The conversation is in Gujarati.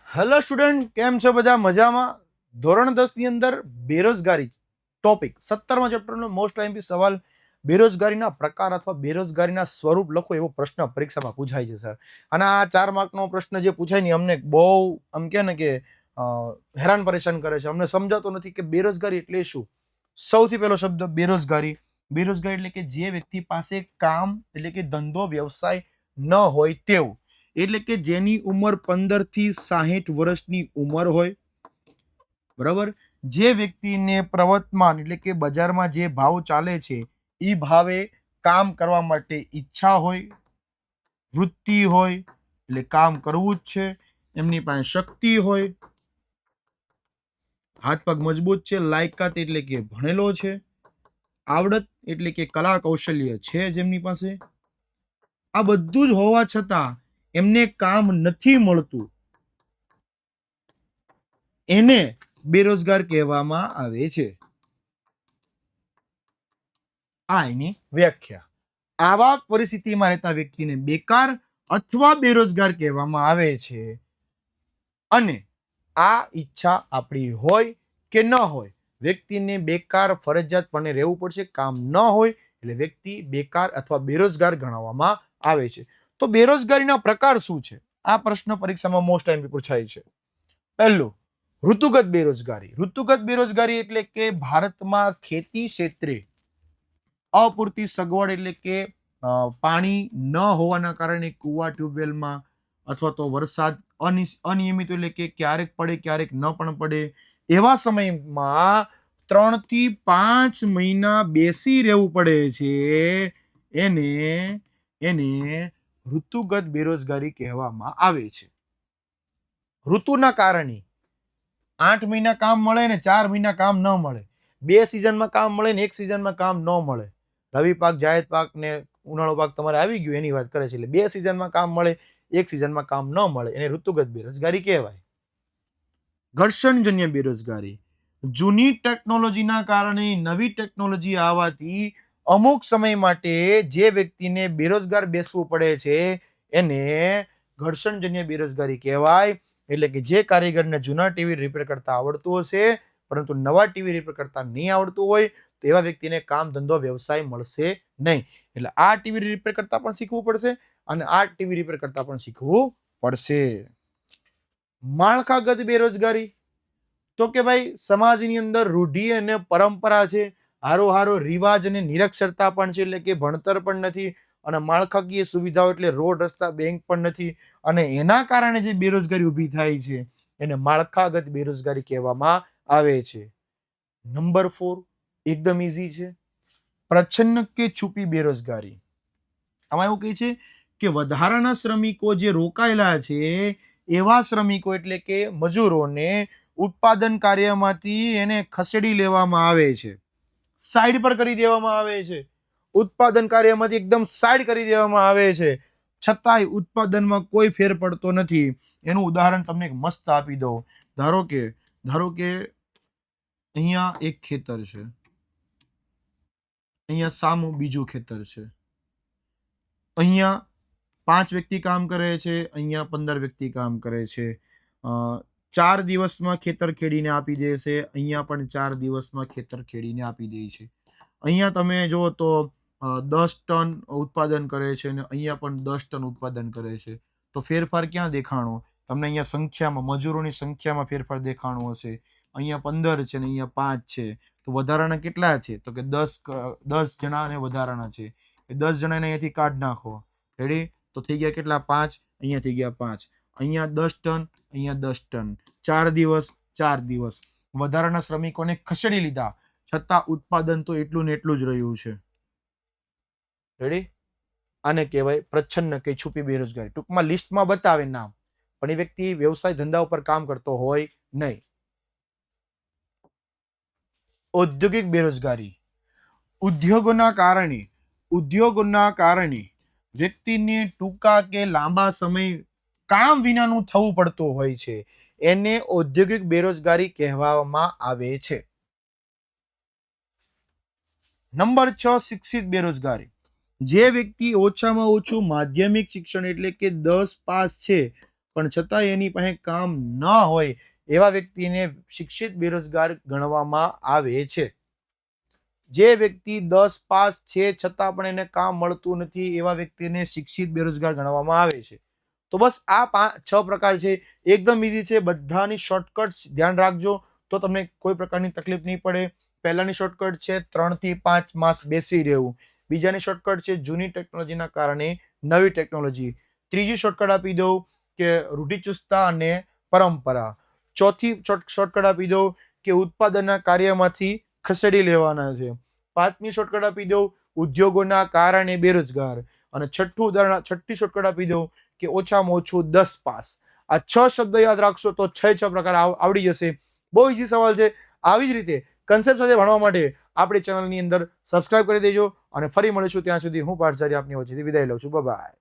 હેલો સ્ટુડન્ટ, કેમ છો? બધા મજામાં? ધોરણ 10 ની અંદર બેરોજગારી ટોપિક 17મા ચેપ્ટરનો મોસ્ટ આઈએમપી સવાલ, બેરોજગારીના પ્રકાર અથવા બેરોજગારીના સ્વરૂપ લખો એવો પ્રશ્ન પરીક્ષામાં પૂછાય છે સર. અને આ 4 માર્કનો પ્રશ્ન જે પૂછાય ને અમને બહુ આમ કે ને કે હેરાન પરેશાન કરે છે. અમને સમજાતો નથી કે બેરોજગારી એટલે શું. સૌથી પહેલો શબ્દ બેરોજગારી. બેરોજગારી એટલે કે જે વ્યક્તિ પાસે કામ એટલે કે ધંધો વ્યવસાય ન હોય તેવું, એટલે કે જેની ઉંમર 15 થી 60 વર્ષની ઉંમર હોય, બરાબર. જે વ્યક્તિને પ્રવર્તમાન એટલે કે બજારમાં જે ભાવ ચાલે છે એ ભાવે કામ કરવા માટે ઈચ્છા હોય, વૃત્તિ હોય, એટલે કામ કરવું જ છે, એમની પાસે શક્તિ હોય, હાથ પગ મજબૂત છે, લાયકાત એટલે કે ભણેલો છે, આવડત એટલે કે કલા કૌશલ્ય છે જેમની પાસે, આ બધું જ હોવા છતાં એમને કામ નથી મળતું, એને બેરોજગાર કહેવામાં આવે છે. આ એની વ્યાખ્યા. આવા પરિસ્થિતિમાં રહેતા વ્યક્તિને બેકાર અથવા બેરોજગાર કહેવામાં આવે છે. અને આ ઈચ્છા આપણી હોય કે ન હોય, વ્યક્તિને બેકાર ફરજિયાતપણે રહેવું પડશે. કામ ન હોય એટલે વ્યક્તિ બેકાર અથવા બેરોજગાર ગણવામાં આવે છે. તો બેરોજગારીના પ્રકાર શું છે? આ પ્રશ્ન પરીક્ષામાં મોસ્ટ ટાઈમ પૂછાય છે. પહેલું, ઋતુગત બેરોજગારી. ઋતુગત બેરોજગારી એટલે કે ભારતમાં ખેતી ક્ષેત્રે અપૂરતી સગવડ એટલે કે પાણી ન હોવાના કારણે કુવા ટ્યુબવેલમાં અથવા તો વરસાદ અનિયમિત એટલે કે ક્યારેક પડે ક્યારેક ન પણ પડે, એવા સમયમાં 3 થી 5 મહિના બેસી રહેવું પડે છે, એને ઋતુગત બેરોજગારી કહેવામાં આવે છે. ઋતુના કારણે 8 મહિના કામ મળે ને 4 મહિના કામ ન મળે, 2 સિઝનમાં કામ મળે ને 1 સિઝનમાં કામ ન મળે. રવિ પાક, જાયદ પાક ને ઉનાળો પાક તમારે આવી ગયું એની વાત કરે છે. એટલે 2 સિઝનમાં કામ મળે, 1 સિઝનમાં કામ ન મળે, એને ઋતુગત બેરોજગારી કહેવાય. ઘર્ષણજન્ય બેરોજગારી. જૂની ટેકનોલોજીના કારણે નવી ટેકનોલોજી આવવાથી અમુક સમય માટે જે વ્યક્તિને બેરોજગાર બેસવું પડે છે એને ઘર્ષણજન્ય બેરોજગારી કહેવાય. એટલે કે જે કારીગરને જૂના ટીવી રિપેર કરતા આવડતું હશે પરંતુ નવા ટીવી રિપેર કરતા નહીં આવડતું હોય તો એવા વ્યક્તિને કામ ધંધો વ્યવસાય મળશે નહીં. એટલે આ ટીવી રિપેર કરતા પણ શીખવું પડશે અને આ ટીવી રિપેર કરતા પણ શીખવું પડશે. માળખાગત બેરોજગારી. તો કે ભાઈ સમાજની અંદર રૂઢિ અને પરંપરા છે, હારો રિવાજ અને નિરક્ષરતા પણ છે, એટલે કે ભણતર પણ નથી અને માળખાકીય સુવિધાઓ એટલે રોડ, રસ્તા, બેંક પણ નથી, અને એના કારણે જે બેરોજગારી ઊભી થાય છે એને માળખાગત બેરોજગારી કહેવામાં આવે છે. નંબર 4 એકદમ ઈઝી છે, પ્રચ્છન્ન કે છુપી બેરોજગારી. આમાં એવું કહે છે કે વધારાના શ્રમિકો જે રોકાયેલા છે એવા શ્રમિકો એટલે કે મજૂરોને ઉત્પાદન કાર્યમાંથી એને ખસેડી લેવામાં આવે છે, સાઈડ પર કરી દેવામાં આવે છે, ઉત્પાદન કાર્યમાંથી એકદમ સાઈડ કરી દેવામાં આવે છે, છતાંય ઉત્પાદનમાં કોઈ ફેર પડતો નથી. એનું ઉદાહરણ તમને એક મસ્ત આપી દઉં. ધારો કે અહીંયા એક ખેતર છે, અહીંયા સામું બીજું ખેતર છે, અહીંયા 5 વ્યક્તિ કામ કરે છે, અહીંયા 15 વ્યક્તિ કામ કરે છે. 4 દિવસમાં ખેતર ખેડીને આપી દેશે, અહીંયા પણ 4 દિવસમાં ખેતર ખેડીને આપી દે છે. અહીંયા તમે જો તો 10 ટન ઉત્પાદન કરે છે અને અહીંયા પણ 10 ટન ઉત્પાદન કરે છે. તો ફેરફાર ક્યાં દેખાણો? તમને અહીંયા સંખ્યામાં, મજૂરોની સંખ્યામાં ફેરફાર દેખાણો હશે. અહીંયા 15 છે અને અહીંયા 5 છે, તો વધારાના કેટલા છે? તો કે 10 જણા અને વધારાના છે. 10 જણાને અહીંયાથી કાઢ નાખો. રેડી? તો થઈ ગયા કેટલા? 5. અહીંયા થઈ ગયા 5. અહીંયા 10 ટન, અહીંયા 10 ટન. 4 દિવસ, 4 દિવસ. વધારાના શ્રમિકોને ખસેડી લીધા, છતાં ઉત્પાદન તો એટલું ને એટલું જ રહ્યું છે. રેડી? આને કહેવાય પ્રચ્છન્ન કે છુપી બેરોજગારી. ટૂંકમાં લિસ્ટમાં બતાવે નામ, પણ એ વ્યક્તિ વ્યવસાય ધંધા ઉપર કામ કરતો હોય નહીં. ઔદ્યોગિક બેરોજગારી. ઉદ્યોગોના કારણે વ્યક્તિને ટૂંકા કે લાંબા સમય કામ વિનાનું થવું પડતું હોય છે, એને ઔદ્યોગિક બેરોજગારી કહેવામાં આવે છે. નંબર 6 શિક્ષિત બેરોજગારી. જે વ્યક્તિ ઓછામાં ઓછું માધ્યમિક શિક્ષણ એટલે કે 10 પાસ છે પણ છતાં એની પાસે કામ ન હોય એવા વ્યક્તિને શિક્ષિત બેરોજગાર ગણવામાં આવે છે. જે વ્યક્તિ 10 પાસ છે છતાં પણ એને કામ મળતું નથી એવા વ્યક્તિને શિક્ષિત બેરોજગાર ગણવામાં આવે છે. તો બસ આ 6 પ્રકાર છે. એકદમ ઈઝી છે. બધાની શોર્ટકટ ધ્યાન રાખજો તો તમને કોઈ પ્રકારની તકલીફ નહીં પડે. પહેલાની શોર્ટકટ છે 3 થી 5 માસ બેસી રહેવું. બીજાની શોર્ટકટ છે જૂની ટેકનોલોજીના કારણે નવી ટેકનોલોજી. ત્રીજી શોર્ટકટ આપી દઉં કે રૂઢિચુસ્તતા અને પરંપરા. ચોથી શોર્ટકટ આપી દઉં કે ઉત્પાદનના કાર્યમાંથી ખસેડી લેવાના છે. પાંચમી શોર્ટકટ આપી દઉં ઉદ્યોગોના કારણે બેરોજગાર. અને છઠ્ઠી શોર્ટકટ આપી દઉં કે ઓછામાં ઓછું 10 પાસ. આ 6 શબ્દ યાદ રાખશો તો 6 પ્રકાર આવડી જશે. બહુ ઈઝી સવાલ છે. આવી જ રીતે કન્સેપ્ટ સાથે ભણવા માટે આપણી ચેનલની અંદર સબસ્ક્રાઇબ કરી દેજો અને ફરી મળીશું. ત્યાં સુધી હું પાર્થચાર્ય આપની વચ્ચેથી વિદાય લઉં છું. બાય.